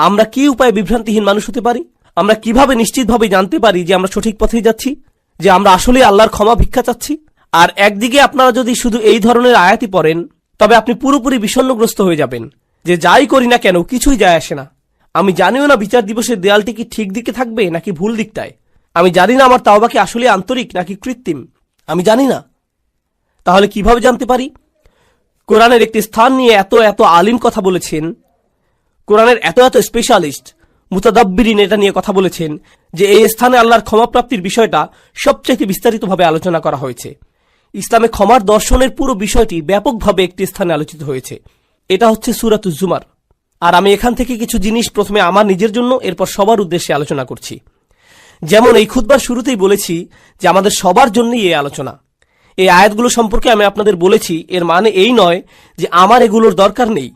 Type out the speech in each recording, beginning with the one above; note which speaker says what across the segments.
Speaker 1: আমরা কি উপায়ে বিভ্রান্তিহীন মানুষ হতে পারি? আমরা কিভাবে নিশ্চিতভাবে জানতে পারি যে আমরা সঠিক পথেই যাচ্ছি, যে আমরা আসলে আল্লাহর ক্ষমা ভিক্ষা চাচ্ছি? আর একদিকে আপনারা যদি শুধু এই ধরনের আয়াতই পড়েন, তবে আপনি পুরোপুরি বিষণ্ণগ্রস্ত হয়ে যাবেন যে যাই করি না কেন কিছুই যায় আসে না। আমি জানিও না বিচার দিবসের দেয়ালটি কি ঠিক দিকে থাকবে নাকি ভুল দিকটায়। আমি জানি না আমার তাওবা কি আসলে আন্তরিক নাকি কৃত্রিম। আমি জানি না। তাহলে কিভাবে জানতে পারি? কোরআনের একটি স্থান নিয়ে এত এত আলিম কথা বলেছেন, কোরআনের এত এত স্পেশালিস্ট মুতাদাব্বিরিন এটা নিয়ে কথা বলেছেন যে এই স্থানে আল্লাহর ক্ষমাপ্রাপ্তির বিষয়টা সবচেয়ে বিস্তারিতভাবে আলোচনা করা হয়েছে। ইসলামে ক্ষমার দর্শনের পুরো বিষয়টি ব্যাপকভাবে একটি স্থানে আলোচিত হয়েছে। এটা হচ্ছে সূরাতুজ জুমার। আর আমি এখান থেকে কিছু জিনিস প্রথমে আমার নিজের জন্য, এরপর সবার উদ্দেশ্যে আলোচনা করছি। যেমন এই খুতবার শুরুতেই বলেছি যে আমাদের সবার জন্যই এই আলোচনা। এই আয়াতগুলো সম্পর্কে আমি আপনাদের বলেছি, এর মানে এই নয় যে আমার এগুলোর দরকার নেই।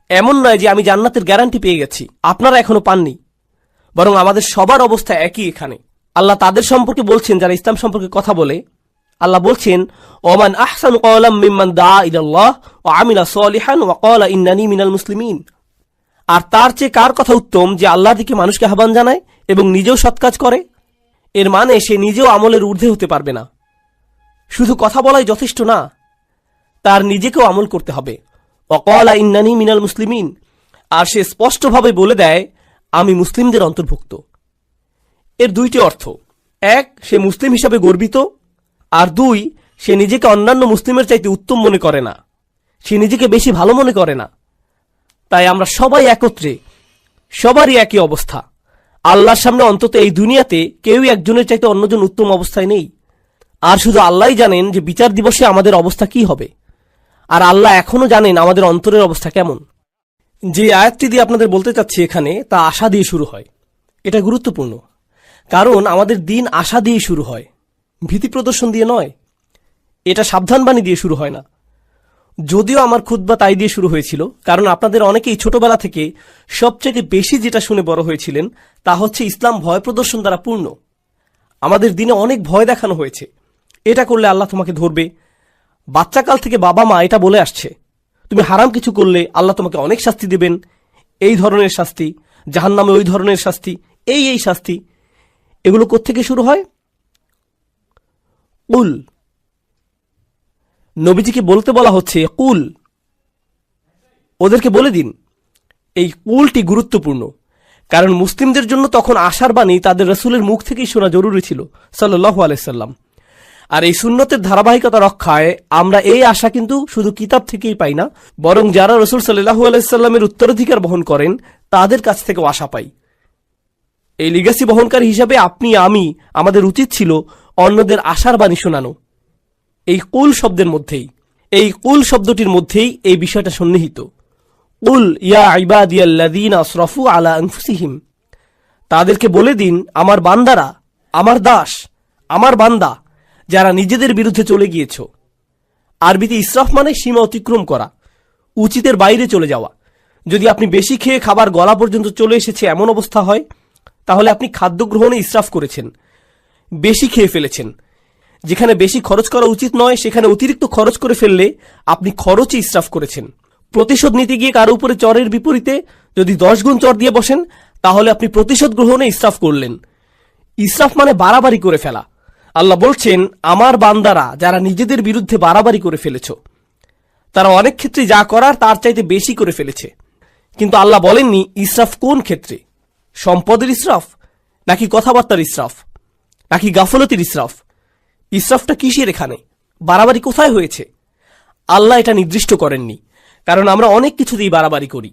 Speaker 1: এমন নয় যে আমি জান্নাতের গ্যারান্টি পেয়ে গেছি, আপনারা এখনো পাননি। বরং আমাদের সবার অবস্থা একই এখানে। আল্লাহ তাদের সম্পর্কে বলছেন যারা ইসলাম সম্পর্কে কথা বলে। আল্লাহ বলছেন, ওমান আহসানু ক্বালাম মিম্মান দাআ ইলাল্লাহ ওয়া আমিলা সলিহান ওয়া ক্বালা ইন্নানী মিনাল মুসলিমিন। আর তার চেয়ে কার কথা উত্তম যে আল্লাহর দিকে মানুষকে আহ্বান জানায় এবং নিজেও সৎ কাজ করে? এর মানে সে নিজেও আমলের ঊর্ধ্বে হতে পারবে না। শুধু কথা বলাই যথেষ্ট না, তার নিজেকেও আমল করতে হবে। ওয়া ক্বালা ইন্নানী মিনাল মুসলিমিন। আর সে স্পষ্টভাবে বলে দেয়, আমি মুসলিমদের অন্তর্ভুক্ত। এর দুইটি অর্থ। এক, সে মুসলিম হিসাবে গর্বিত। আর দুই, সে নিজেকে অন্যান্য মুসলিমের চাইতে উত্তম মনে করে না, সে নিজেকে বেশি ভালো মনে করে না। তাই আমরা সবাই একত্রে, সবারই একই অবস্থা। আল্লাহর সামনে অন্তত এই দুনিয়াতে কেউই একজনের চাইতে অন্যজন উত্তম অবস্থায় নেই। আর শুধু আল্লাহই জানেন যে বিচার দিবসে আমাদের অবস্থা কি হবে। আর আল্লাহ এখনো জানেন আমাদের অন্তরের অবস্থা কেমন। যে আয়াতটি দিয়ে আপনাদের বলতে চাচ্ছি এখানে, তা আশা দিয়ে শুরু হয়। এটা গুরুত্বপূর্ণ, কারণ আমাদের দিন আশা দিয়ে শুরু হয়, ভীতি প্রদর্শন দিয়ে নয়। এটা সাবধানবাণী দিয়ে শুরু হয় না। যদিও আমার খুতবা তাই দিয়ে শুরু হয়েছিল, কারণ আপনাদের অনেকেই ছোটবেলা থেকে সবচেয়ে বেশি যেটা শুনে বড় হয়েছিলেন তা হচ্ছে ইসলাম ভয় প্রদর্শন দ্বারা পূর্ণ। আমাদের দিনে অনেক ভয় দেখানো হয়েছে, এটা করলে আল্লাহ তোমাকে ধরবে। বাচ্চাকাল থেকে বাবা মা এটা বলে আসছে, তুমি হারাম কিছু করলে আল্লাহ তোমাকে অনেক শাস্তি দেবেন, এই ধরনের শাস্তি, জাহান্নামে ওই ধরনের শাস্তি, এই শাস্তি। এগুলো কোত্থেকে শুরু হয়? কুল। নবীজিকে বলতে বলা হচ্ছে কুল, ওদেরকে বলে দিন। এই কুলটি গুরুত্বপূর্ণ, কারণ মুসলিমদের জন্য তখন আশার বাণী তাদের রাসূলের মুখ থেকেই শোনা জরুরি ছিল সাল্লাল্লাহু আলাইহি সাল্লাম। আর এই সুন্নতের ধারাবাহিকতা রক্ষায় আমরা এই আশা কিন্তু শুধু কিতাব থেকেই পাই না, বরং যারা রাসূল সাল্লাল্লাহু আলাইহি সাল্লামের উত্তরাধিকার বহন করেন তাদের কাছ থেকেও আশা পাই। এই লিগ্যাসি বহনকারী হিসাবে আপনি আমি, আমাদের উচিত ছিল অন্যদের আশার বাণী শোনানো। এই কুল শব্দের মধ্যেই, এই কুল শব্দটির মধ্যেই এই বিষয়টা সন্নিহিত। কুল ইয়া ইবাদিয়াল্লাযীনা আসরাফু আলা আনফুসিহিম। তাদেরকে বলে দিন, আমার বান্দারা, আমার দাস, আমার বান্দা যারা নিজেদের বিরুদ্ধে চলে গিয়েছ। আরবিতে ইসরাফ মানে সীমা অতিক্রম করা, উচিতের বাইরে চলে যাওয়া। যদি আপনি বেশি খেয়ে খাবার গলা পর্যন্ত চলে এসেছে এমন অবস্থা হয়, তাহলে আপনি খাদ্য গ্রহণে ইসরাফ করেছেন, বেশি খেয়ে ফেলেছেন। যেখানে বেশি খরচ করা উচিত নয় সেখানে অতিরিক্ত খরচ করে ফেললে আপনি খরচে ইসরাফ করেছেন। প্রতিশোধ নিতে গিয়ে কারো উপরে চরের বিপরীতে যদি 10 গুণ চর দিয়ে বসেন, তাহলে আপনি প্রতিশোধ গ্রহণে ইসরাফ করলেন। ইসরাফ মানে বাড়াবাড়ি করে ফেলা। আল্লাহ বলছেন, আমার বান্দারা যারা নিজেদের বিরুদ্ধে বাড়াবাড়ি করে ফেলেছ, তারা অনেক ক্ষেত্রে যা করার তার চাইতে বেশি করে ফেলেছে। কিন্তু আল্লাহ বলেননি ইসরাফ কোন ক্ষেত্রে, সম্পদের ইসরাফ নাকি কথাবার্তার ইসরাফ নাকি গাফলতির ইসরাফ। ইসরাফটা কিসের এখানে, বাড়াবাড়ি কোথায় হয়েছে? আল্লাহ এটা নির্দিষ্ট করেননি, কারণ আমরা অনেক কিছুতেই বাড়াবাড়ি করি।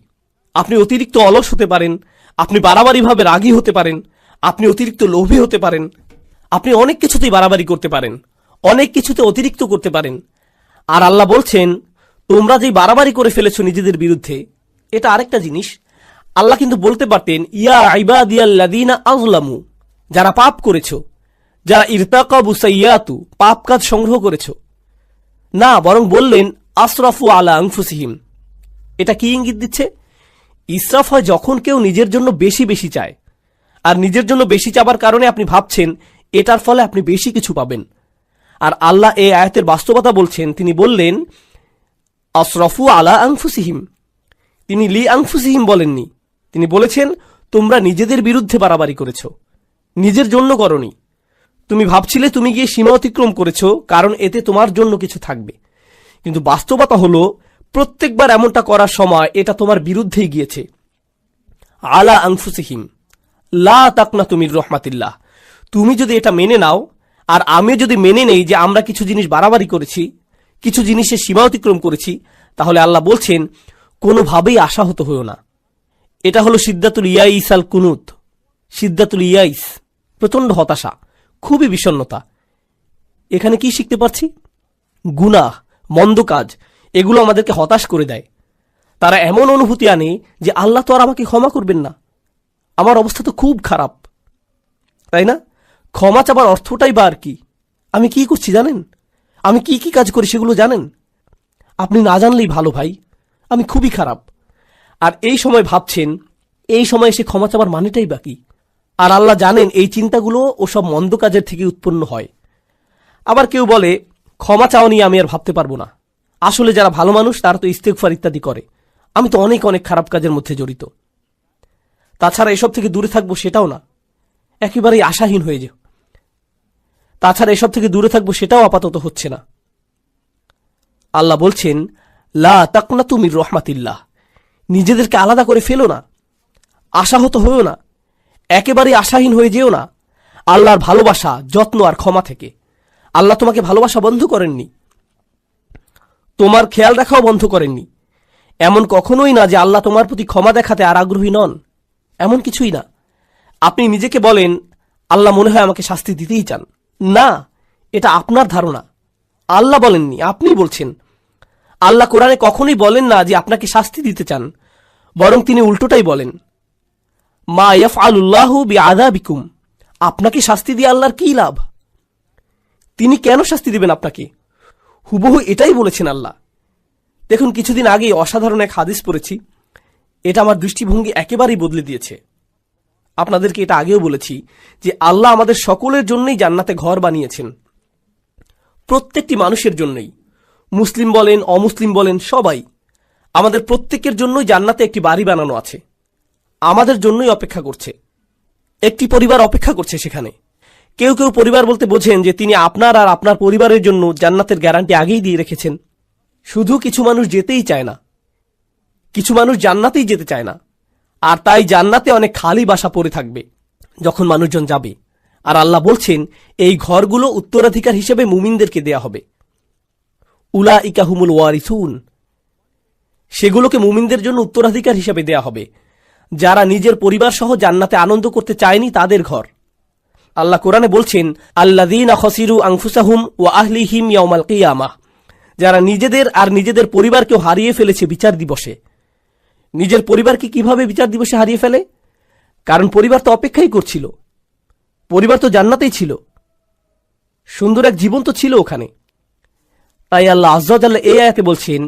Speaker 1: আপনি অতিরিক্ত অলস হতে পারেন, আপনি বাড়াবাড়িভাবে রাগী হতে পারেন, আপনি অতিরিক্ত লোভী হতে পারেন, আপনি অনেক কিছুতেই বাড়াবাড়ি করতে পারেন, অনেক কিছুতে অতিরিক্ত করতে পারেন। আর আল্লাহ বলছেন, তোমরা যেই বাড়াবাড়ি করে ফেলেছ নিজেদের বিরুদ্ধে, এটা আরেকটা জিনিস। আল্লাহ কিন্তু বলতে পারতেন, ইয়া ইবাদিয়াল্লাযীনা আযলামু, যারা পাপ করেছো, যারা ইরতাকাবু সাইয়্যাতু, পাপ কাজ সংগ্রহ করেছো। না, বরং বললেন আসরাফু আলা আনফুসিহিম। এটা কি ইঙ্গিত দিচ্ছে? ইসরাফ হয় যখন কেউ নিজের জন্য বেশি বেশি চায়, আর নিজের জন্য বেশি চাবার কারণে আপনি ভাবছেন এটার ফলে আপনি বেশি কিছু পাবেন। আর আল্লাহ এই আয়াতের বাস্তবতা বলছেন, তিনি বললেন আসরাফু আলা আনফুসিহিম, তিনি লি আনফুসিহিম বলেননি, তিনি বলেছেন, তোমরা নিজেদের বিরুদ্ধে বাড়াবাড়ি করেছ, নিজের জন্য করনি। তুমি ভাবছিলে তুমি গিয়ে সীমা অতিক্রম করেছ, কারণ এতে তোমার জন্য কিছু থাকবে। কিন্তু বাস্তবতা হলো প্রত্যেকবার এমনটা করার সময় এটা তোমার বিরুদ্ধেই গিয়েছে। আলা আনফুসিহিম লা তাকনাতু মির রাহমাতিল্লাহ। তুমি যদি এটা মেনে নাও, আর আমিও যদি মেনে নেই যে আমরা কিছু জিনিস বাড়াবাড়ি করেছি, কিছু জিনিসের সীমা অতিক্রম করেছি, তাহলে আল্লাহ বলছেন কোনোভাবেই আশাহত হইও না। এটা হলো সিদ্দাতুল ইয়াইস আল কুনুত। সিদ্দাতুল ইয়াইস, প্রচন্ড হতাশা, খুবই বিষণ্ণতা। এখানে কি শিখতে পারছি? গুনাহ, মন্দ কাজ, এগুলো আমাদেরকে হতাশ করে দেয়। তারা এমন অনুভূতি আনে যে আল্লাহ তো আর আমাকে ক্ষমা করবেন না, আমার অবস্থা তো খুব খারাপ, তাই না? ক্ষমা চাবার অর্থটাই বা আর কি? আমি কি করছি জানেন? আমি কি কি কাজ করি সেগুলো জানেন? আপনি না জানলেই ভালো ভাই, আমি খুবই খারাপ। আর এই সময় ভাবছেন, এই সময় এসে ক্ষমা চাবার মানেটাই বাকি। আর আল্লাহ জানেন এই চিন্তাগুলো ওসব মন্দ কাজের থেকে উৎপন্ন হয়। আবার কেউ বলে, ক্ষমা চাওয়া নিয়ে আমি আর ভাবতে পারবো না। আসলে যারা ভালো মানুষ তারা তো ইস্তেগফার ইত্যাদি করে, আমি তো অনেক অনেক খারাপ কাজের মধ্যে জড়িত। তাছাড়া এসব থেকে দূরে থাকবো সেটাও না, একেবারেই আশাহীন হয়ে যাও। তাছাড়া এসব থেকে দূরে থাকবো সেটাও আপাতত হচ্ছে না। আল্লাহ বলছেন, লা তাকনাতু মির রাহমাতিল্লাহ। নিজেদেরকে আলাদা করে ফেলো না, আশাহত হয়েও না, একেবারেই আশাহীন হয়ে যেও না আল্লাহর ভালোবাসা, যত্ন আর ক্ষমা থেকে। আল্লাহ তোমাকে ভালোবাসা বন্ধ করেননি, তোমার খেয়াল রাখাও বন্ধ করেননি। এমন কখনোই না যে আল্লাহ তোমার প্রতি ক্ষমা দেখাতে আর আগ্রহী নন, এমন কিছুই না। আপনি নিজেকে বলেন, আল্লাহ মনে হয় আমাকে শাস্তি দিতেই চান। না, এটা আপনার ধারণা, আল্লাহ বলেননি, আপনি বলছেন। আল্লাহ কোরআনে কখনোই বলেন না যে আপনাকে শাস্তি দিতে চান, বরং তিনি উল্টোটাই বলেন, মা ইয়াফআলুল্লাহু বিআযাবিকুম। আপনাকে শাস্তি দিয়ে আল্লাহর কি লাভ? তিনি কেন শাস্তি দিবেন আপনাকে? হুবহু এটাই বলেছেন আল্লাহ। দেখুন, কিছুদিন আগে অসাধারণ এক হাদিস পড়েছি, এটা আমার দৃষ্টিভঙ্গি একেবারেই বদলে দিয়েছে। আপনাদেরকে এটা আগেও বলেছি যে আল্লাহ আমাদের সকলের জন্যই জান্নাতে ঘর বানিয়েছেন, প্রত্যেকটি মানুষের জন্যই, মুসলিম বলেন অমুসলিম বলেন সবাই, আমাদের প্রত্যেকের জন্যই জান্নাতে একটি বাড়ি বানানো আছে, আমাদের জন্যই অপেক্ষা করছে। একটি পরিবার অপেক্ষা করছে সেখানে। কেউ কেউ পরিবার বলতে বোঝেন যে তিনি আপনার আর আপনার পরিবারের জন্য জান্নাতের গ্যারান্টি আগেই দিয়ে রেখেছেন। শুধু কিছু মানুষ যেতেই চায় না, কিছু মানুষ জান্নাতেই যেতে চায় না, আর তাই জান্নাতে অনেক খালি বাসা পড়ে থাকবে যখন মানুষজন যাবে। আর আল্লাহ বলছেন এই ঘরগুলো উত্তরাধিকার হিসেবে মুমিনদেরকে দেয়া হবে। উলাইকা হুমুল ওয়ারিসুন, সেগুলোকে মুমিনদের জন্য উত্তরাধিকার হিসেবে দেয়া হবে, যারা নিজের পরিবার সহ জান্নাতে আনন্দ করতে চায়নি তাদের ঘর। আল্লাহ কোরআনে বলছেন, আল্লাযীনা খাসিরু আনফুসাহুম ওয়া আহলিহিম ইয়াওমাল কিয়ামাহ, যারা নিজেদের আর নিজেদের পরিবারকেও হারিয়ে ফেলেছে বিচার দিবসে। নিজের পরিবারকে কিভাবে বিচার দিবসে হারিয়ে ফেলে? কারণ পরিবার তো অপেক্ষাই করছিল, পরিবার তো জান্নাতেই ছিল, সুন্দর এক জীবন তো ছিল ওখানে। তাই আল্লাহ আযজা ওয়া জাল্লা এই আয়াতে বলছেন,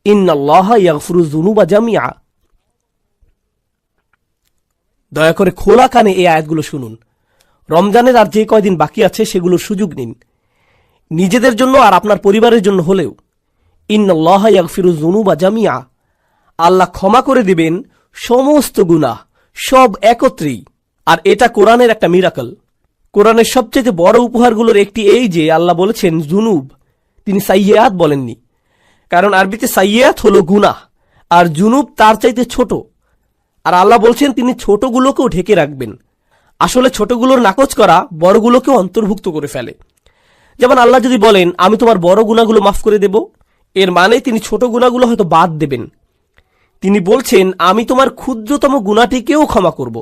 Speaker 1: ইন্নাল্লাহা ইয়াগফিরুয যুনুবা জামিআ। দয়া করে খোলা কানে এই আয়াতগুলো শুনুন। রমজানের আর যে কয়দিন বাকি আছে সেগুলোর সুযোগ নিন, নিজেদের জন্য আর আপনার পরিবারের জন্য হলেও। ইন্নাল্লাহা ইয়াগফিরুয যুনুবা জামিআ, আল্লাহ ক্ষমা করে দিবেন সমস্ত গুনাহ, সব একত্রেই। আর এটা কোরআনের একটা মিরাকল। কোরআনের সবচেয়ে বড় উপহারগুলোর একটি এই যে আল্লাহ বলেছেন জুনুব, তিনি সাইয়্যাত বলেননি। কারণ আরবিতে সাইয়্যাত হলো গুনাহ, আর জুনুব তার চাইতে ছোট। আর আল্লাহ বলছেন তিনি ছোটগুলোকেও ঢেকে রাখবেন। আসলে ছোটগুলোর নাকচ করা বড়গুলোকেও অন্তর্ভুক্ত করে ফেলে। যেমন আল্লাহ যদি বলেন আমি তোমার বড় গুনাহগুলো মাফ করে দেব, এর মানে তিনি ছোট গুনাহগুলো হয়তো বাদ দেবেন। তিনি বলছেন আমি তোমার ক্ষুদ্রতম গুনাহটিকেও ক্ষমা করব,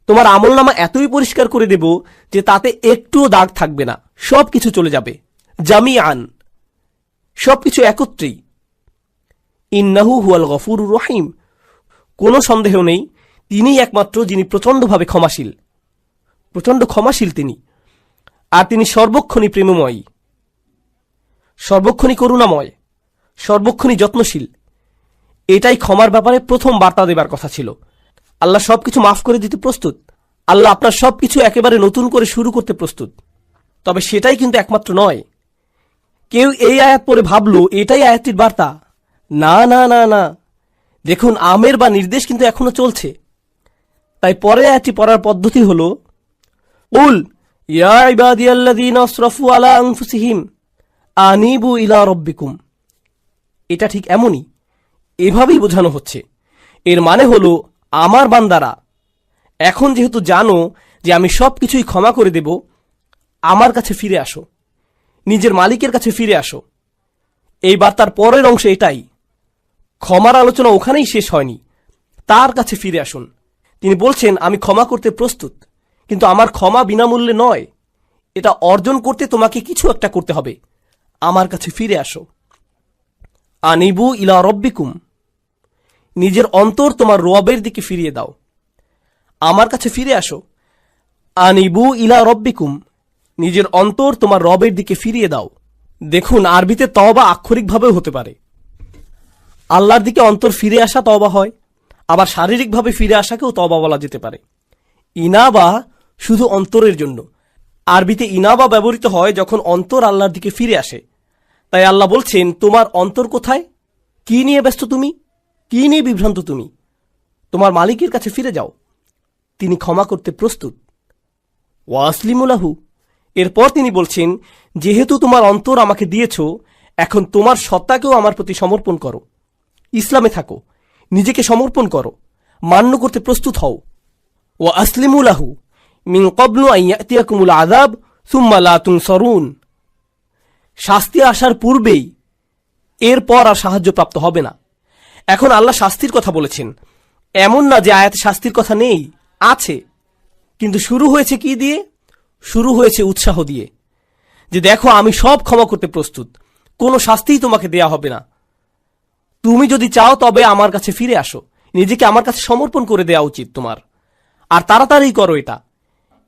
Speaker 1: তোমার আমলনামা এতই পরিষ্কার করে দেব যে তাতে একটুও দাগ থাকবে না, সবকিছু চলে যাবে জামিআন, সবকিছু একত্রেই। ইন্নাহু হুয়াল গফুরুর রহিম, কোনো সন্দেহ নেই তিনিই একমাত্র যিনি প্রচণ্ডভাবে ক্ষমাশীল, প্রচণ্ড ক্ষমাশীল তিনি। আর তিনি সর্বক্ষণই প্রেমময়ী, সর্বক্ষণই করুণাময়, সর্বক্ষণই যত্নশীল। এটাই ক্ষমার ব্যাপারে প্রথম বার্তা দেবার কথা ছিল। আল্লাহ সবকিছু মাফ করে দিতে প্রস্তুত, আল্লাহ আপনার সবকিছু একেবারে নতুন করে শুরু করতে প্রস্তুত। তবে সেটাই কিন্তু একমাত্র নয়। কেউ এই আয়াত পড়ে ভাবল এটাই আয়াতটির বার্তা। না না না না, দেখুন, আমের বা নির্দেশ কিন্তু এখনো চলছে। তাই পরে আয়াতটি পড়ার পদ্ধতি হলো, উল ইয়া ইবাদিয়াল্লাযীনা আসরাফু আলা আনফুসিহিম আনিবু ইলা রাব্বিকুম। এটা ঠিক এমনই, এভাবেই বোঝানো হচ্ছে। এর মানে হলো, আমার বান্দারা, এখন যেহেতু জানো যে আমি সবকিছুই ক্ষমা করে দেব, আমার কাছে ফিরে আসো, নিজের মালিকের কাছে ফিরে আসো। এই বার্তার পরের অংশ এটাই। ক্ষমার আলোচনা ওখানেই শেষ হয়নি, তার কাছে ফিরে আসুন। তিনি বলছেন, আমি ক্ষমা করতে প্রস্তুত, কিন্তু আমার ক্ষমা বিনামূল্যে নয়। এটা অর্জন করতে তোমাকে কিছু একটা করতে হবে। আমার কাছে ফিরে আসো। আনিবু ইলা রব্বিকুম, নিজের অন্তর তোমার রবের দিকে ফিরিয়ে দাও। আমার কাছে ফিরে আসো। আনিবু ইলা রব্বিকুম, নিজের অন্তর তোমার রবের দিকে ফিরিয়ে দাও। দেখুন, আরবিতে তওবা আক্ষরিকভাবেও হতে পারে। আল্লাহর দিকে অন্তর ফিরে আসা তওবা হয়, আবার শারীরিকভাবে ফিরে আসাকেও তওবা বলা যেতে পারে। ইনাবা শুধু অন্তরের জন্য। আরবিতে ইনাবা ব্যবহৃত হয় যখন অন্তর আল্লাহর দিকে ফিরে আসে। তাই আল্লাহ বলছেন, তোমার অন্তর কোথায়? কি নিয়ে ব্যস্ত তুমি? কি নিয়ে বিভ্রান্ত তুমি? তোমার মালিকের কাছে ফিরে যাও, তিনি ক্ষমা করতে প্রস্তুত। ওয়াসলিমুলাহু, এরপর তিনি বলছেন, যেহেতু তোমার অন্তর আমাকে দিয়েছ, এখন তোমার সত্তাকেও আমার প্রতি সমর্পণ করো। ইসলামে থাকো, নিজেকে সমর্পণ করো, মান্য করতে প্রস্তুত হও। ও আসলিমুলাহু মিন ক্বাবলু আন ইয়াতিয়াকুমুল আযাব সুম্মা লা তুনসারুন, শাস্তি আসার পূর্বেই এরপর আর সাহায্যপ্রাপ্ত হবে না। এখন আল্লাহ শাস্তির কথা বলেছেন। এমন না যে আয়াতে শাস্তির কথা নেই, আছে, কিন্তু শুরু হয়েছে কি দিয়ে? শুরু হয়েছে উৎসাহ দিয়ে, যে দেখো আমি সব ক্ষমা করতে প্রস্তুত, কোনো শাস্তিই তোমাকে দেয়া হবে না। তুমি যদি চাও তবে আমার কাছে ফিরে আসো, নিজেকে আমার কাছে সমর্পণ করে দেওয়া উচিত তোমার, আর তাড়াতাড়ি করো এটা।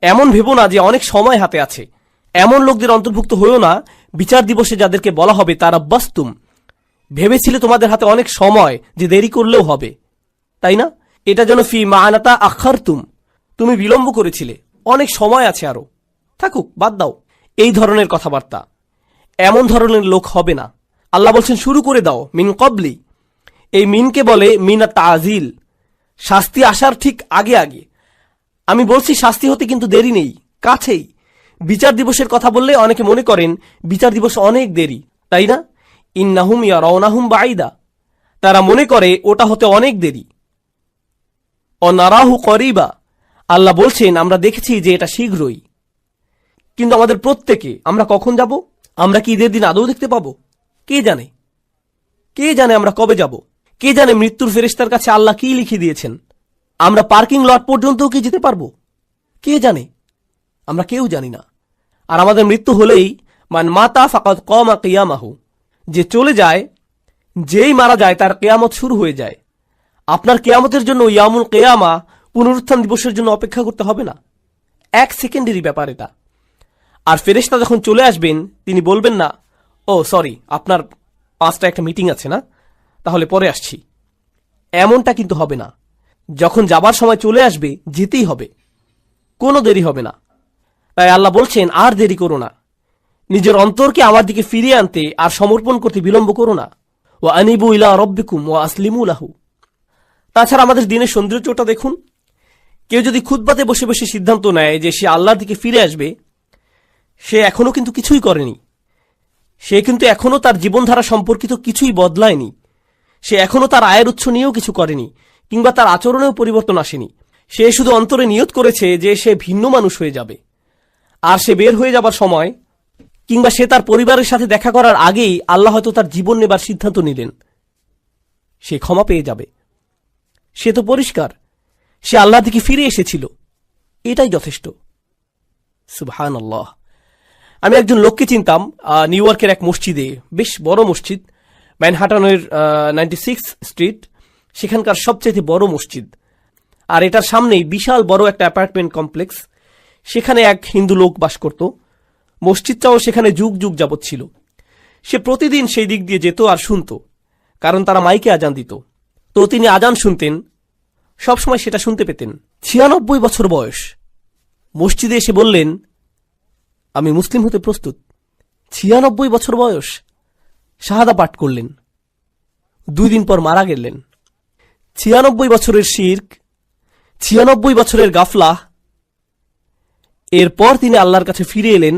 Speaker 1: এমন ভেবো না যে অনেক সময় হাতে আছে। এমন লোকদের অন্তর্ভুক্ত হয়েও না বিচার দিবসে যাদেরকে বলা হবে তারা বাস্তুম, ভেবেছিলে তোমাদের হাতে অনেক সময় যে দেরি করলেও হবে, তাই না? এটা যেন ফি মানাতা আখারতুম, তুমি বিলম্ব করেছিলে, অনেক সময় আছে আরো, থাকুক, বাদ দাও। এই ধরনের কথাবার্তা, এমন ধরনের লোক হবে না। আল্লাহ বলছেন শুরু করে দাও, মিন কবলি। এই মিনকে বলে মিনা তাজিল, শাস্তি আসার ঠিক আগে আগে। আমি বলছি শাস্তি হতে কিন্তু দেরি নেই, কাছেই। বিচার দিবসের কথা বললে অনেকে মনে করেন বিচার দিবস অনেক দেরি, তাই না? ইন্নাহুম ইয়ারাউনাহুম বাঈদা, তারা মনে করে ওটা হতে অনেক দেরি। অনারাহু করিবা, আল্লাহ বলছেন আমরা দেখেছি যে এটা শীঘ্রই। কিন্তু আমাদের প্রত্যেকে আমরা কখন যাব? আমরা কি ঈদের দিন আদৌ দেখতে পাবো? কে জানে? কে জানে আমরা কবে যাব? কে জানে মৃত্যুর ফেরেশতার কাছে আল্লাহ কি লিখে দিয়েছেন? আমরা পার্কিং লট পর্যন্তও কি যেতে পারবো? কে জানে? আমরা কেউ জানি না। আর আমাদের মৃত্যু হলেই মান মাতা ফাকাদ কামা কিয়ামাহু, যে চলে যায়, যেই মারা যায় তার কিয়ামত শুরু হয়ে যায়। আপনার কিয়ামতের জন্য ইয়ামুল কিয়ামা, পুনরুত্থান দিবসের জন্য অপেক্ষা করতে হবে না। এক সেকেন্ডেরই ব্যাপার এটা। আর ফেরেশতা যখন চলে আসবেন তিনি বলবেন না, ও সরি, আপনার 5টা একটা মিটিং আছে না, তাহলে পরে আসছি। এমনটা কিন্তু হবে না। যখন যাবার সময় চলে আসবে, যেতেই হবে, কোনো দেরি হবে না। তাই আল্লাহ বলছেন আর দেরি করো না, নিজের অন্তরকে আমার দিকে ফিরিয়ে আনতে আর সমর্পণ করতে বিলম্ব করো না। ওয়া আনিবু ইলা রাব্বিকুম ওয়া আসলিমু লাহু। তাছাড়া আমাদের দিনের সৌন্দর্যটা দেখুন। কেউ যদি খুতবাতে বসে বসে সিদ্ধান্ত নেয় যে সে আল্লাহর দিকে ফিরে আসবে, সে এখনো কিন্তু কিছুই করেনি। সে কিন্তু এখনো তার জীবনধারা সম্পর্কিত কিছুই বদলায়নি। সে এখনো তার আয়ের উৎস নিয়েও কিছু করেনি, কিংবা তার আচরণেও পরিবর্তন আসেনি। সে শুধু অন্তরে নিয়ত করেছে যে সে ভিন্ন মানুষ হয়ে যাবে। আর সে বের হয়ে যাবার সময়, কিংবা সে তার পরিবারের সাথে দেখা করার আগেই আল্লাহ হয়তো তার জীবন নেবার সিদ্ধান্ত নিলেন, সে ক্ষমা পেয়ে যাবে। সে তো পরিষ্কার, সে আল্লাহ দিকে ফিরে এসেছিল, এটাই যথেষ্ট। সুবহানাল্লাহ। আমি একজন লোককে চিনতাম নিউ ইয়র্কের এক মসজিদে, বেশ বড় মসজিদ, ম্যানহাটনের 96 স্ট্রিট, সেখানকার সবচেয়ে বড় মসজিদ। আর এটার সামনেই বিশাল বড় একটা অ্যাপার্টমেন্ট কমপ্লেক্স। সেখানে এক হিন্দু লোক বাস করত। মসজিদটাও সেখানে যুগ যুগ যাবৎ ছিল। সে প্রতিদিন সেই দিক দিয়ে যেত আর শুনত, কারণ তারা মাইকে আজান দিত। তো তিনি আজান শুনতেন, সবসময় সেটা শুনতে পেতেন। 96 বছর বয়স। মসজিদে এসে বললেন, আমি মুসলিম হতে প্রস্তুত। 96 বছর বয়স। শাহাদা পাঠ করলেন। 2 দিন পর মারা গেলেন। 96 বছরের শিরক, 96 বছরের গাফলাহ, এরপর তিনি আল্লাহর কাছে ফিরে এলেন,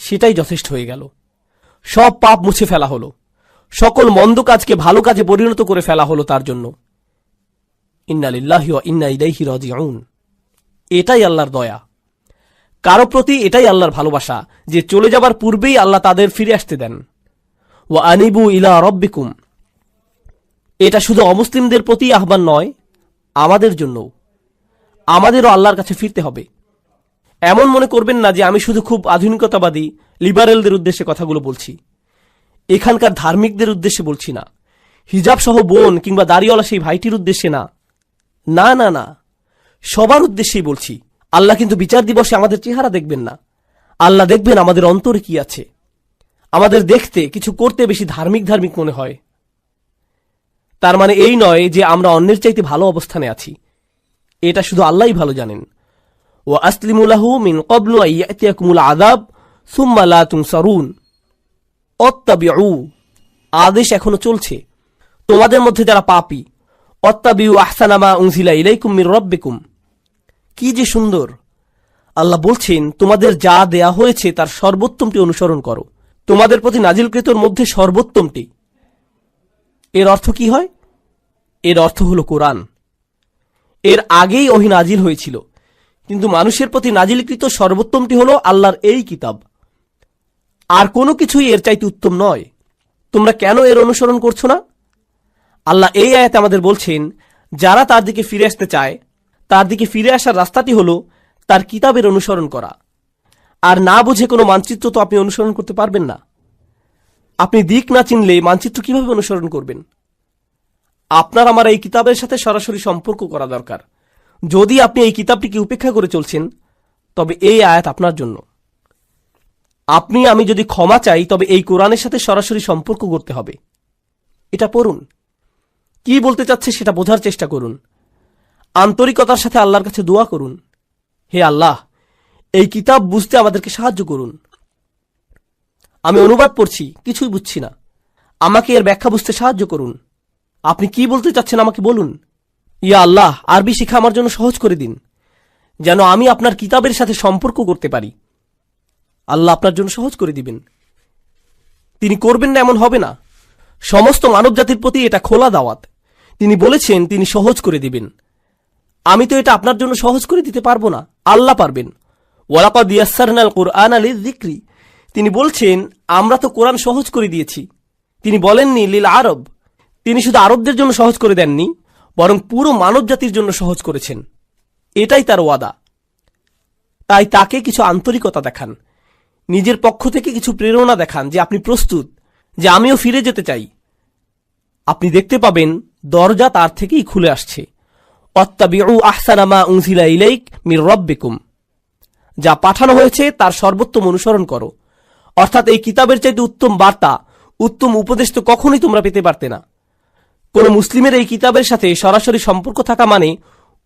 Speaker 1: সেটাই যথেষ্ট হয়ে গেল। সব পাপ মুছে ফেলা হলো, সকল মন্দ কাজকে ভালো কাজে পরিণত করে ফেলা হলো তার জন্য। ইন্না লিল্লাহি ওয়া ইন্না ইলাইহি রাজিউন। এটাই আল্লাহর দয়া, কারো প্রতি এটাই আল্লাহর ভালোবাসা যে চলে যাবার পূর্বেই আল্লাহ তাদের ফিরে আসতে দেন। ওয়া আনিবু ইলা রাব্বিকুম। এটা শুধু অমুসলিমদের প্রতি আহ্বান নয়, আমাদের জন্যও। আমাদেরও আল্লাহর কাছে ফিরতে হবে। এমন মনে করবেন না যে আমি শুধু খুব আধুনিকতাবাদী লিবারেলদের উদ্দেশ্যে কথাগুলো বলছি। এখানকার ধার্মিকদের উদ্দেশ্যে বলছি না, হিজাব সহ বোন কিংবা দাড়িওয়ালা সেই ভাইটির উদ্দেশ্যে না, না না না, সবার উদ্দেশ্যেই বলছি। আল্লাহ কিন্তু বিচার দিবসে আমাদের চেহারা দেখবেন না, আল্লাহ দেখবেন আমাদের অন্তরে কি আছে। আমাদের দেখতে কিছু করতে বেশি ধার্মিক ধার্মিক মনে হয়, তার মানে এই নয় যে আমরা অন্যের চাইতে ভালো অবস্থানে আছি। এটা শুধু আল্লাহই ভালো জানেন। ওয়া আসলিমু লাহু মিন ক্বাবলু আন ইয়াতিয়াকুমুল আযাব সুম্মা লা তুনসারুন। অত্তাবিউ, আদেশ এখনো চলছে। তোমাদের মধ্যে যারা পাপী, অত্তাবিউ আহসানা মা উনজিলা ইলাইকুম মির রাব্বিকুম। কি যে সুন্দর! আল্লাহ বলছেন, তোমাদের যা দেয়া হয়েছে তার সর্বোত্তমটি অনুসরণ করো, তোমাদের প্রতি নাজিলকৃতর মধ্যে সর্বোত্তমটি। এর অর্থ কি হয়? এর অর্থ হলো কোরআন। এর আগেই ওহী নাজিল হয়েছিল, কিন্তু মানুষের প্রতি নাজিলকৃত সর্বোত্তমটি হলো আল্লাহর এই কিতাব। আর কোনো কিছুই এর চাইতে উত্তম নয়। তোমরা কেন এর অনুসরণ করছো না? আল্লাহ এই আয়াতে আমাদের বলছেন, যারা তার দিকে ফিরে আসতে চায়, তার দিকে ফিরে আসার রাস্তাটি হলো তার কিতাবের অনুসরণ করা। আর না বুঝে কোনো মানচিত্র তো আপনি অনুসরণ করতে পারবেন না। আপনি দিক না চিনলে মানচিত্র কিভাবে অনুসরণ করবেন? আপনার আমার এই কিতাবের সাথে সরাসরি সম্পর্ক করা দরকার। যদি আপনি এই কিতাবটিকে উপেক্ষা করে চলছেন, তবে এই আয়াত আপনার জন্য। আপনি আমি যদি ক্ষমা চাই, তবে এই কোরআনের সাথে সরাসরি সম্পর্ক করতে হবে। এটা পড়ুন, কি বলতে চাচ্ছে সেটা বোঝার চেষ্টা করুন, আন্তরিকতার সাথে আল্লাহর কাছে দোয়া করুন, হে আল্লাহ, এই কিতাব বুঝতে আমাদেরকে সাহায্য করুন। আমি অনুবাদ পড়ছি, কিছুই বুঝছি না, আমাকে এর ব্যাখ্যা বুঝতে সাহায্য করুন। আপনি কি বলতে চাচ্ছেন আমাকে বলুন। ইয়া আল্লাহ, আরবি শিখা আমার জন্য সহজ করে দিন, যেন আমি আপনার কিতাবের সাথে সম্পর্ক করতে পারি। আল্লাহ আপনার জন্য সহজ করে দিবেন। তিনি করবেন না এমন হবে না। সমস্ত মানব জাতির প্রতি এটা খোলা দাওয়াত। তিনি বলেছেন তিনি সহজ করে দিবেন। আমি তো এটা আপনার জন্য সহজ করে দিতে পারবো না, আল্লাহ পারবেন। ওয়ালাকাদ ইয়াসসারনাল কুরআনা লিযিকরি। তিনি বলছেন আমরা তো কোরআন সহজ করে দিয়েছি। তিনি বলেননি লিল আরব। তিনি শুধু আরবদের জন্য সহজ করে দেননি, বরং পুরো মানব জাতির জন্য সহজ করেছেন। এটাই তার ওয়াদা। তাই তাকে কিছু আন্তরিকতা দেখান, নিজের পক্ষ থেকে কিছু প্রেরণা দেখান যে আপনি প্রস্তুত, যে আমিও ফিরে যেতে চাই। আপনি দেখতে পাবেন দরজা তার থেকেই খুলে আসছে। অত্তাবিউ আহসানা মা উনজিলা ইলাইক মির রাব্বিকুম। যা পাঠানো হয়েছে তার সর্বোত্তম অনুসরণ করো। অর্থাৎ এই কিতাবের চাইতে উত্তম বার্তা, উত্তম উপদেশ তো কখনোই তোমরা পেতে পারতে না। কোন মুসলিমের এই কিতাবের সাথে সরাসরি সম্পর্ক থাকা মানে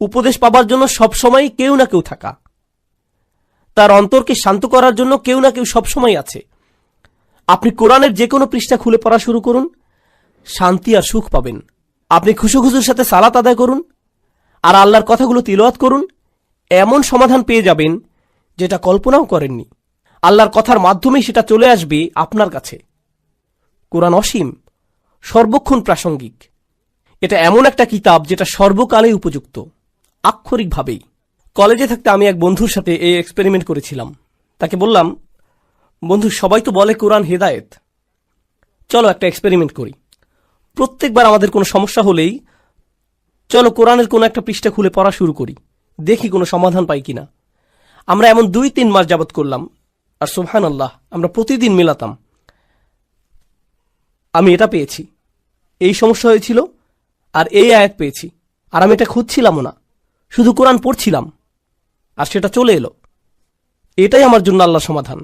Speaker 1: উপদেশ পাবার জন্য সবসময় কেউ না কেউ থাকা, তার অন্তরকে শান্ত করার জন্য কেউ না কেউ সবসময় আছে। আপনি কোরআনের যে কোনো পৃষ্ঠা খুলে পড়া শুরু করুন, শান্তি আর সুখ পাবেন। আপনি খুশুখুশুর সাথে সালাত আদায় করুন আর আল্লাহর কথাগুলো তিলাওয়াত করুন, এমন সমাধান পেয়ে যাবেন যেটা কল্পনাও করেননি। আল্লাহর কথার মাধ্যমেই সেটা চলে আসবে আপনার কাছে। কোরআন অসীম, সর্বক্ষণ প্রাসঙ্গিক। এটা এমন একটা কিতাব যেটা সর্বকালে উপযুক্ত, আক্ষরিকভাবেই। কলেজে থাকতে আমি এক বন্ধুর সাথে এই এক্সপেরিমেন্ট করেছিলাম। তাকে বললাম, বন্ধু, সবাই তো বলে কোরআন হেদায়েত, চলো একটা এক্সপেরিমেন্ট করি। প্রত্যেকবার আমাদের কোনো সমস্যা হলেই চলো কোরআনের কোনো একটা পৃষ্ঠা খুলে পড়া শুরু করি, দেখি কোনো সমাধান পাই কিনা। আমরা এমন 2-3 মাস যাবত করলাম, আর সুবহানাল্লাহ, আমরা প্রতিদিন মেলাতাম। আমি এটা পেয়েছি, এই সমস্যা হয়েছিল, আর এই আয়াত পেয়েছি, আর আমি এটা খুঁজছিলামও না, শুধু কোরআন পড়ছিলাম, আর সেটা চলে এলো। এটাই আমার জন্য আল্লাহর সমাধান।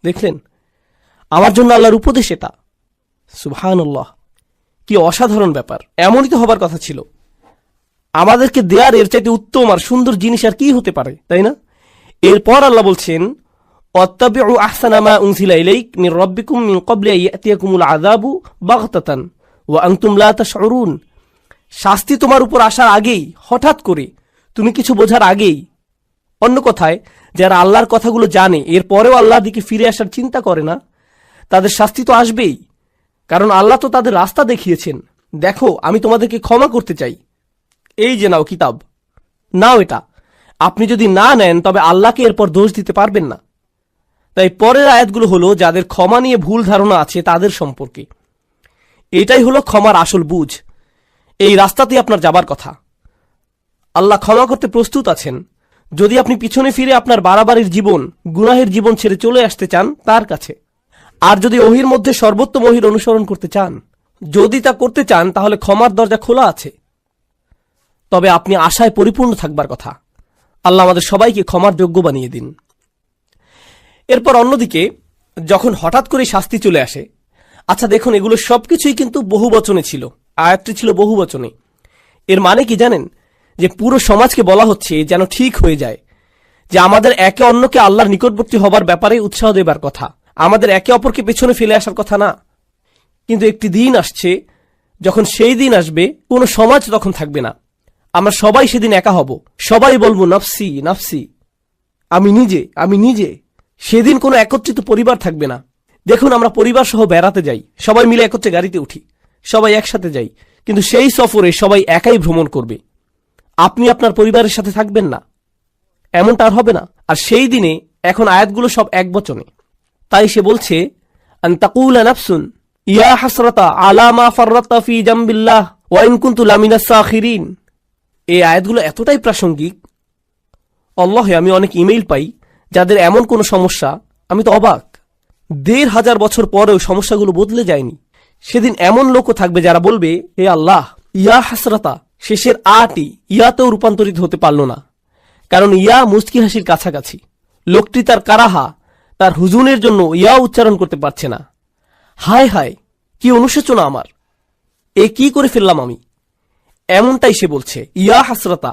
Speaker 1: দেখলেন, আমার জন্য আল্লাহর উপদেশ এটা। সুবহানাল্লাহ, কি অসাধারণ ব্যাপার! এমনই তো হবার কথা ছিল। আমাদেরকে দেয়ার এর চাইতে উত্তম আর সুন্দর জিনিস আর কি হতে পারে, তাই না? এরপর আল্লাহ বলছেন, অত্তাবিউ আহসানা মা উনজিলা ইলাইক মির রাব্বিকুম মিন ক্বাবলি আন ইয়াতিয়াকুমুল আযাবু বাগতাতান ওয়া আনতুম লা তাশউরুন। শাস্তি তোমার উপর আসার আগেই, হঠাৎ করে, তুমি কিছু বোঝার আগেই। অন্য কথায়, যারা আল্লাহর কথাগুলো জানে এরপরেও আল্লাহর দিকে ফিরে আসার চিন্তা করে না, তাদের শাস্তি তো আসবেই। কারণ আল্লাহ তো তাদের রাস্তা দেখিয়েছেন, দেখো আমি তোমাদেরকে ক্ষমা করতে চাই, এই যে নাও কিতাব, নাও এটা। আপনি যদি না নেন তবে আল্লাহকে এরপর দোষ দিতে পারবেন না। তাই পরের আয়াতগুলো হলো যাদের ক্ষমা নিয়ে ভুল ধারণা আছে তাদের সম্পর্কে। এটাই হলো ক্ষমার আসল বুঝ, এই রাস্তাতেই আপনার যাবার কথা। আল্লাহ ক্ষমা করতে প্রস্তুত আছেন যদি আপনি পিছনে ফিরে আপনার বাড়াবাড়ির জীবন, গুনাহের জীবন ছেড়ে চলে আসতে চান তার কাছে। আর যদি ওহির মধ্যে সর্বোত্তম ওহির অনুসরণ করতে চান, যদি তা করতে চান, তাহলে ক্ষমার দরজা খোলা আছে। তবে আপনি আশায় পরিপূর্ণ থাকবার কথা। আল্লাহ আমাদের সবাইকে ক্ষমার যোগ্য বানিয়ে দিন। এরপর অন্যদিকে যখন হঠাৎ করে শাস্তি চলে আসে, আচ্ছা দেখুন, এগুলো সবকিছুই কিন্তু বহু বচনে ছিল, আয়াতটি ছিল বহু বচনে। এর মানে কি জানেন? যে পুরো সমাজকে বলা হচ্ছে যেন ঠিক হয়ে যায় যে আমাদের একে অন্যকে আল্লাহর নিকটবর্তী হবার ব্যাপারে উৎসাহ দেবার কথা, আমাদের একে অপরকে পেছনে ফেলে আসার কথা না। কিন্তু একটি দিন আসছে, যখন সেই দিন আসবে কোনো সমাজ তখন থাকবে না। আমরা সবাই সেদিন একা হব, সবাই বলবো নাফসি নাফসি, আমি নিজে আমি নিজে। সেদিন কোনো একত্রিত পরিবার থাকবে না। দেখুন, আমরা পরিবার সহ বেড়াতে যাই, সবাই মিলে একত্রে গাড়িতে উঠি, সবাই একসাথে যাই, কিন্তু সেই সফরে সবাই একাই ভ্রমণ করবে, আপনি আপনার পরিবারের সাথে থাকবেন না। এমনটা আর হবে না। আর সেই দিনে এখন আয়াতগুলো সব এক বচনে। তাই সে বলছে, আন তাকুলা নাফসুন ইয়া হাসরাতা আলা মা ফাররাতা ফি জামবিল্লাহ ওয়া ইন কুনতু লামিনাস সাখিরিন। এই আয়াতগুলো এতটাই প্রাসঙ্গিক, আল্লাহে আমি অনেক ইমেইল পাই যাদের এমন কোনো সমস্যা, আমি তো অবাক। ১,৫০০ বছর পরেও সমস্যাগুলো বদলে যায়নি। সেদিন এমন লোকও থাকবে যারা বলবে, হে আল্লাহ, ইয়া হাসরাতা, শেষের আটি ইয়াতেও রূপান্তরিত হতে পারল না, কারণ ইয়া মুস্কি হাসির কাছাকাছি। লোকটি তার কারাহা, তার হুজুনের জন্য ইয়া উচ্চারণ করতে পারছে না। হায় হায়, কি অনুশোচনা আমার, এ কি করে ফেললাম আমি। এমনটাই সে বলছে, ইয়া হাসরাতা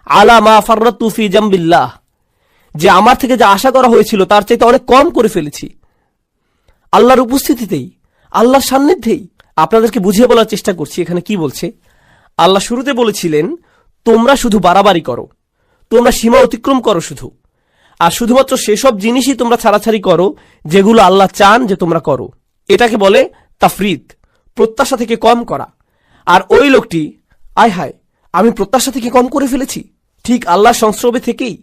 Speaker 1: আলা মা ফাররাতু ফি জামবিল্লাহ, যে আমার থেকে যা আশা করা হয়েছিল তার চাইতে অনেক কম করে ফেলেছি। আল্লাহর উপস্থিতিতেই, আল্লাহর সান্নিধ্যেই। আপনাদেরকে বুঝিয়ে বলার চেষ্টা করছি এখানে কি বলছে। আল্লাহ শুরুতে বলেছিলেন, তোমরা শুধু বাড়াবাড়ি করো, তোমরা সীমা অতিক্রম করো শুধু, আর শুধুমাত্র সেসব জিনিসই তোমরা ছাড়াছাড়ি করো যেগুলো আল্লাহ চান যে তোমরা করো। এটাকে বলে তাফরিদ, প্রত্যাশা থেকে কম করা। আর ওই লোকটি, আয় হায়, আমি প্রত্যাশা থেকে কম করে ফেলেছি, ঠিক আল্লাহর সংস্রবে থেকেই।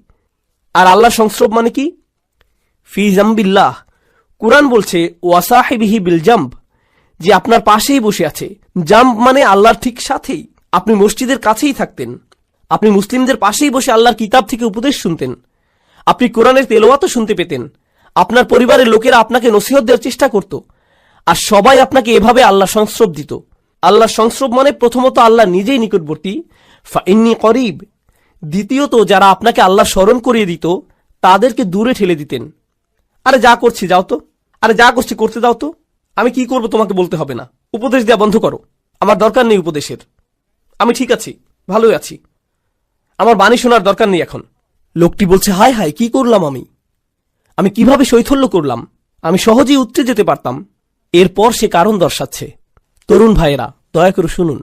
Speaker 1: আর আল্লাহর সংস্রব মানে কি? ফি জামবিল্লাহ। কুরআন বলছে ওয়াসাহিবিহি বিল জাম্ব, যে আপনার পাশেই বসে আছে। জাম্ব মানে আল্লাহর ঠিক সাথেই। আপনি মসজিদের কাছেই থাকতেন, আপনি মুসলিমদের পাশেই বসে আল্লাহর কিতাব থেকে উপদেশ শুনতেন, আপনি কোরআনের তেলাওয়াতও শুনতে পেতেন, আপনার পরিবারের লোকেরা আপনাকে নসিহত দেওয়ার চেষ্টা করত, আর সবাই আপনাকে এভাবে আল্লাহর সংস্রব দিত। আল্লাহর সংস্রব মানে প্রথমত আল্লাহ নিজেই নিকটবর্তী, ফাইন্নী করিব। দ্বিতীয়ত যারা আপনাকে আল্লাহ স্মরণ করিয়ে দিত তাদেরকে দূরে ঠেলে দিতেন। আরে যা করছি যাও তো, আরে যা করছি করতে দাও তো, আমি কি করব তোমাকে বলতে হবে না, উপদেশ দেওয়া বন্ধ করো, আমার দরকার নেই উপদেশের, আমি ঠিক আছি, ভালোই আছি, আমার বাণী শোনার দরকার নেই এখন। লোকটি বলছে, হায় হায়, কি করলাম আমি কিভাবে শৈথল্য করলাম, আমি সহজেই উঠতে যেতে পারতাম। এরপর সে কারণ দর্শাচ্ছে। তরুণ ভাইয়েরা, দয়া করে শুনুন,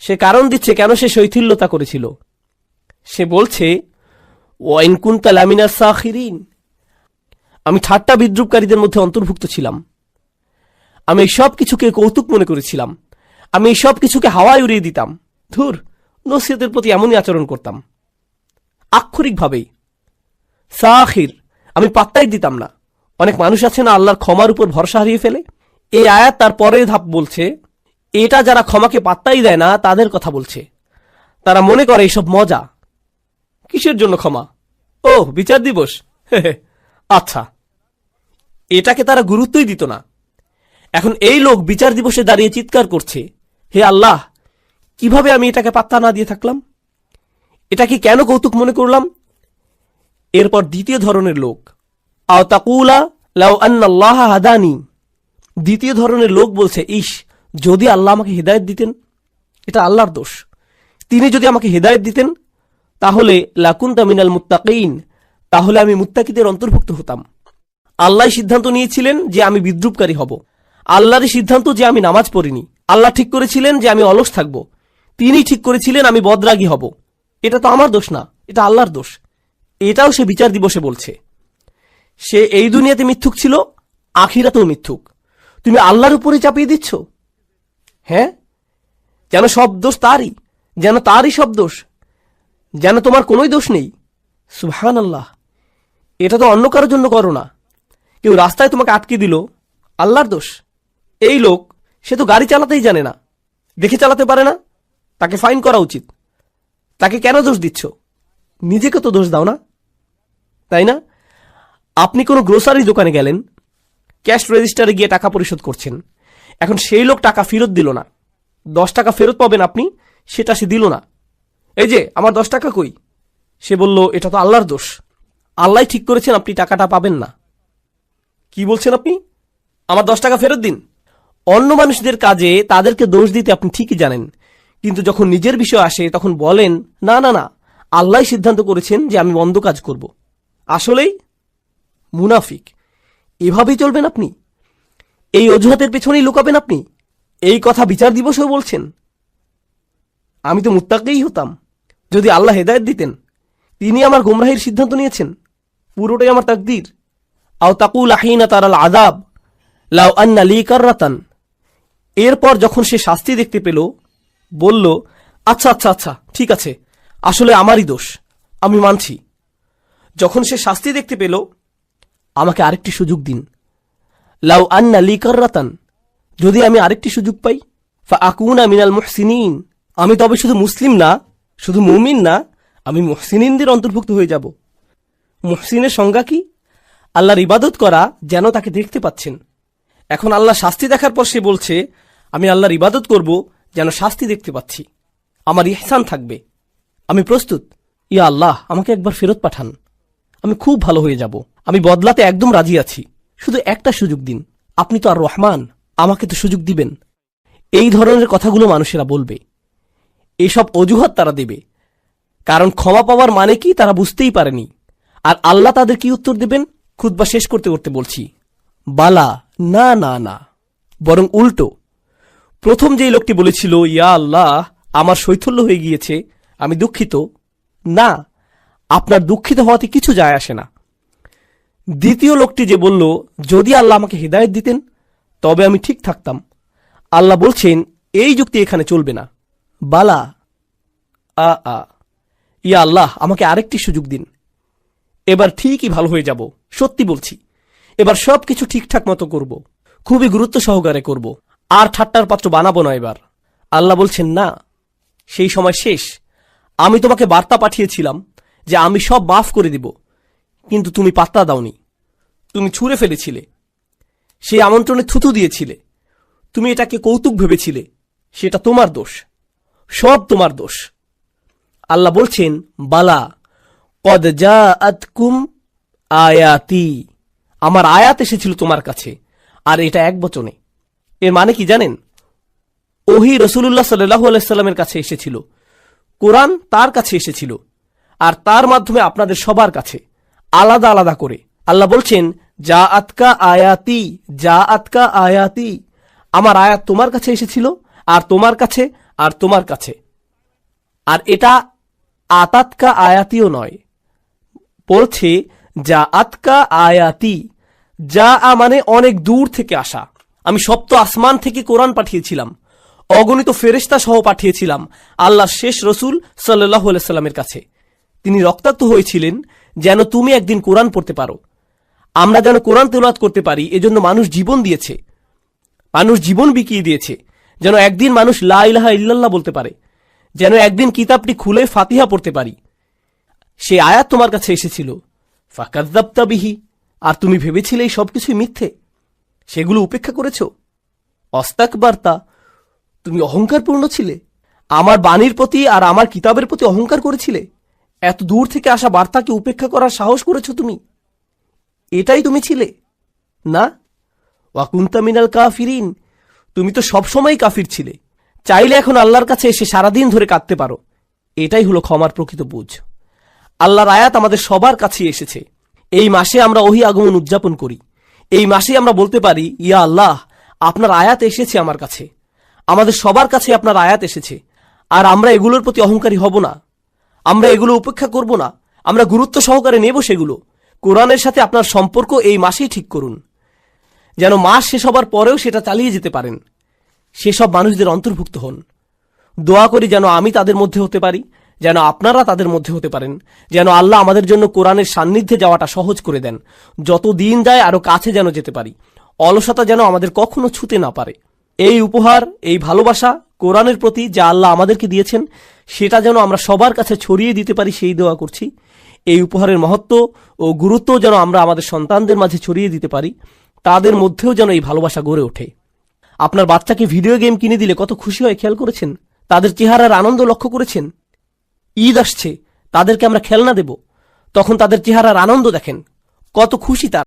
Speaker 1: সে কারণ দিচ্ছে কেন সে শৈথিল্যতা করেছিল। সে বলছে, ওয়া ইন কুনতা লামিনাস সাখিরিন, আমি ঠাট্টা বিদ্রুপকারীদের মধ্যে অন্তর্ভুক্ত ছিলাম। আমি এই সব কিছুকে কৌতুক মনে করেছিলাম, আমি এই সব কিছুকে হাওয়ায় উড়িয়ে দিতাম। ধুর, নসিহতের প্রতি এমনই আচরণ করতাম, আক্ষরিকভাবেই। সাখির, আমি পাত্তাই দিতাম না। অনেক মানুষ আছে না আল্লাহর ক্ষমার উপর ভরসা হারিয়ে ফেলে। এই আয়াত তার পরের ধাপ বলছে, এটা যারা ক্ষমাকে পাত্তাই দেয় না তাদের কথা বলছে। তারা মনে করে এইসব মজা। কিসের জন্য ক্ষমা? ও, বিচার দিবস, আচ্ছা, এটাকে তারা গুরুত্বই দিত না। এখন এই লোক বিচার দিবসে দাঁড়িয়ে চিৎকার করছে, হে আল্লাহ, কিভাবে আমি এটাকে পাত্তা না দিয়ে থাকলাম, এটাকে কেন কৌতুক মনে করলাম। এরপর দ্বিতীয় ধরনের লোক, আও তাকুলা লাউ আন্নাল্লাহ হাদানি, দ্বিতীয় ধরনের লোক বলছে, ইস, যদি আল্লাহ আমাকে হেদায়েত দিতেন, এটা আল্লাহর দোষ, তিনি যদি আমাকে হেদায়েত দিতেন তাহলে লাকুনতা মিনাল মুত্তাকিন, তাহলে আমি মুত্তাকিদের অন্তর্ভুক্ত হতাম। আল্লাহ সিদ্ধান্ত নিয়েছিলেন যে আমি বিদ্রুপকারী হব, আল্লাহরই সিদ্ধান্ত যে আমি নামাজ পড়িনি, আল্লাহ ঠিক করেছিলেন যে আমি অলস থাকব, তিনি ঠিক করেছিলেন আমি বদরাগী হব। এটা তো আমার দোষ না, এটা আল্লাহর দোষ। এটাও সে বিচার দিবসে বলছে। সে এই দুনিয়াতে মিথ্যুক ছিল, আখিরাতেও মিথ্যুক। তুমি আল্লাহর উপরে চাপিয়ে দিচ্ছ। হ্যাঁ, যেন সব দোষ তারই, যেন তারই সব দোষ, যেন তোমার কোনোই দোষ নেই। সুবহানাল্লাহ, এটা তো অন্য কারোর জন্য করো না। কেউ রাস্তায় তোমাকে আটকে দিল, আল্লাহর দোষ। এই লোক, সে তো গাড়ি চালাতেই জানে না, দেখে চালাতে পারে না, তাকে ফাইন করা উচিত। তাকে কেন দোষ দিচ্ছ? নিজেকে তো দোষ দাও না, তাই না? আপনি কোনো গ্রোসারি দোকানে গেলেন, ক্যাশ রেজিস্টারে গিয়ে টাকা পরিশোধ করছেন। এখন সেই লোক টাকা ফেরত দিল না, 10 টাকা ফেরত পাবেন আপনি, সেটা সে দিল না। এই যে আমার 10 টাকা কই? সে বলল এটা তো আল্লাহর দোষ, আল্লাহ ঠিক করেছেন আপনি টাকাটা পাবেন না। কি বলছেন আপনি? আমার 10 টাকা ফেরত দিন। অন্য মানুষদের কাজে তাদেরকে দোষ দিতে আপনি ঠিকই জানেন, কিন্তু যখন নিজের বিষয় আসে তখন বলেন না না না, আল্লাহ সিদ্ধান্ত করেছেন যে আমি মন্দ কাজ করব। আসলেই মুনাফিক। এভাবেই চলবেন আপনি? এই অজুহাতের পেছনেই লুকাবেন আপনি? এই কথা বিচার দিবসেও বলছেন? আমি তো মুত্তাকিই হতাম যদি আল্লাহ হেদায়েত দিতেন। তিনি আমার গোমরাহির সিদ্ধান্ত নিয়েছেন, পুরোটাই আমার তাকদীর। আও তাকুল হিনা তারাল আযাব লাউ আন্না লি কাররাতান। এরপর যখন সে শাস্তি দেখতে পেল, বলল আচ্ছা আচ্ছা আচ্ছা, ঠিক আছে, আসলে আমারই দোষ, আমি মানছি। যখন সে শাস্তি দেখতে পেল, আমাকে আরেকটি সুযোগ দিন। লাউ আন্না লি কাররাতান, যদি আমি আরেকটি সুযোগ পাই, ফাআকুনা মিনাল মুহসিনিন, আমি তবে শুধু মুসলিম না, শুধু মুমিন না, আমি মুহসিনিনদের অন্তর্ভুক্ত হয়ে যাব। মুহসিনের সংজ্ঞা কি? আল্লাহর ইবাদত করা যেন তাকে দেখতে পাচ্ছেন। এখন আল্লাহ শাস্তি দেখার পর সে বলছে আমি আল্লাহর ইবাদত করব যেন শাস্তি দেখতে পাচ্ছি, আমার ইহসান থাকবে, আমি প্রস্তুত। ইয়া আল্লাহ, আমাকে একবার ফেরত পাঠান, আমি খুব ভালো হয়ে যাব, আমি বদলাতে একদম রাজি আছি, শুধু একটা সুযোগ দিন, আপনি তো আর রহমান, আমাকে তো সুযোগ দিবেন। এই ধরনের কথাগুলো মানুষেরা বলবে, এসব অজুহাত তারা দেবে, কারণ ক্ষমা পাওয়ার মানে কি তারা বুঝতেই পারেনি। আর আল্লাহ তাদের কি উত্তর দেবেন? খুতবা শেষ করতে করতে বলছি, বালা, না না না, বরং উল্টো। প্রথম যেই লোকটি বলেছিল ইয়া আল্লাহ আমার শৈথল্য হয়ে গিয়েছে, আমি দুঃখিত, না, আপনার দুঃখিত হওয়াতে কিছু যায় আসে না। দ্বিতীয় লোকটি যে বলল যদি আল্লাহ আমাকে হিদায়াত দিতেন তবে আমি ঠিক থাকতাম, আল্লাহ বলছেন এই যুক্তি এখানে চলবে না। বালা, ইয়া আল্লাহ আমাকে আরেকটি সুযোগ দিন, এবার ঠিকই ভালো হয়ে যাব, সত্যি বলছি, এবার সবকিছু ঠিকঠাক মতো করব, খুবই গুরুত্ব সহকারে করব, আর ঠাট্টার পাত্র বানাবো না এবার। আল্লাহ বলছেন না, সেই সময় শেষ। আমি তোমাকে বার্তা পাঠিয়েছিলাম যে আমি সব মাফ করে দিব, কিন্তু তুমি পাত্তা দাওনি, তুমি ছুঁড়ে ফেলেছিলে, সেই আমন্ত্রণে থুতু দিয়েছিলে, তুমি এটাকে কৌতুক ভেবেছিলে, সেটা তোমার দোষ, সব তোমার দোষ। আল্লাহ বলছেন বালা কদ জাআতকুম আয়াতি, আমার আয়াত এসেছিল তোমার কাছে, আর এটা এক বচনে। এর মানে কি জানেন? ওহী রাসূলুল্লাহ সাল্লাল্লাহু আলাইহি সাল্লামের কাছে এসেছিল, কোরআন তার কাছে এসেছিল, আর তার মাধ্যমে আপনাদের সবার কাছে আলাদা আলাদা করে। আল্লাহ বলছেন জাআতকা আয়াতি, জাআতকা আয়াতি, আমার আয়াত তোমার কাছে এসেছিল, আর তোমার কাছে, আর তোমার কাছে। আর এটা আতাতকা আয়াতিও নয়, বলছে জাআতকা আয়াতি। যা মানে অনেক দূর থেকে আসা। আমি সপ্ত আসমান থেকে কোরআন পাঠিয়েছিলাম, অগণিত ফেরেশতা সহ পাঠিয়েছিলাম আল্লাহর শেষ রসুল সাল্লাল্লাহু আলাইহি সাল্লামের কাছে। তিনি রক্তাক্ত হয়েছিলেন যেন তুমি একদিন কোরআন পড়তে পারো, আমরা যেন কোরআন তেলাওয়াত করতে পারি। এজন্য মানুষ জীবন দিয়েছে, মানুষ জীবন বিকিয়ে দিয়েছে, যেন একদিন মানুষ লা ইলাহা ইল্লাল্লাহ বলতে পারে, যেন একদিন কিতাবটি খুলে ফাতিহা পড়তে পারি। সে আয়াত তোমার কাছে এসেছিল, ফাকাযযাবতা বিহি, আর তুমি ভেবেছিলে এই সবকিছুই মিথ্যে, সেগুলো উপেক্ষা করেছ। অস্তাকবারতা, তুমি অহংকারপূর্ণ ছিলে, আমার বাণীর প্রতি আর আমার কিতাবের প্রতি অহংকার করেছিলে, এত দূর থেকে আসা বার্তাকে উপেক্ষা করার সাহস করেছ তুমি, এটাই তুমি ছিলে না? ওয়াকুনতা মিনাল কাফিরিন, তুমি তো সবসময় কাফির ছিলে। চাইলে এখন আল্লাহর কাছে এসে সারাদিন ধরে কাঁদতে পারো, এটাই হলো ক্ষমার প্রকৃত বুঝ। আল্লাহর আয়াত আমাদের সবার কাছে এসেছে। এই মাসে আমরা ওহী আগমন উদযাপন করি, এই মাসে আমরা বলতে পারি ইয়া আল্লাহ আপনার আয়াত এসেছে আমার কাছে, আমাদের সবার কাছে আপনার আয়াত এসেছে, আর আমরা এগুলোর প্রতি অহংকারী হব না, আমরা এগুলো উপেক্ষা করব না, আমরা গুরুত্ব সহকারে নেব সেগুলো। কোরআনের সাথে আপনার সম্পর্ক এই মাসেই ঠিক করুন, যেন মাস শেষ হবার পরেও সেটা চালিয়ে যেতে পারেন। সেসব মানুষদের অন্তর্ভুক্ত হন। দোয়া করি যেন আমি তাদের মধ্যে হতে পারি, যেন আপনারা তাদের মধ্যে হতে পারেন, যেন আল্লাহ আমাদের জন্য কোরআনের সান্নিধ্যে যাওয়াটা সহজ করে দেন। যত দিন যায় আরো কাছে যেন যেতে পারি, অলসতা যেন আমাদের কখনো ছুতে না পারে। এই উপহার, এই ভালোবাসা কোরআনের প্রতি যা আল্লাহ আমাদেরকে দিয়েছেন, সেটা যেন আমরা সবার কাছে ছড়িয়ে দিতে পারি, সেই দোয়া করছি। এই উপহারের মহত্ব ও গুরুত্ব যেন আমরা আমাদের সন্তানদের মাঝে ছড়িয়ে দিতে পারি, তাদের মধ্যেও যেন এই ভালোবাসা গড়ে ওঠে। আপনার বাচ্চাকে ভিডিও গেম কিনে দিলে কত খুশি হয় খেয়াল করেছেন? তাদের চেহারার আনন্দ লক্ষ্য করেছেন? ঈদ আসছে, তাদেরকে আমরা খেলনা দেব, তখন তাদের চেহারার আনন্দ দেখেন, কত খুশি তারা।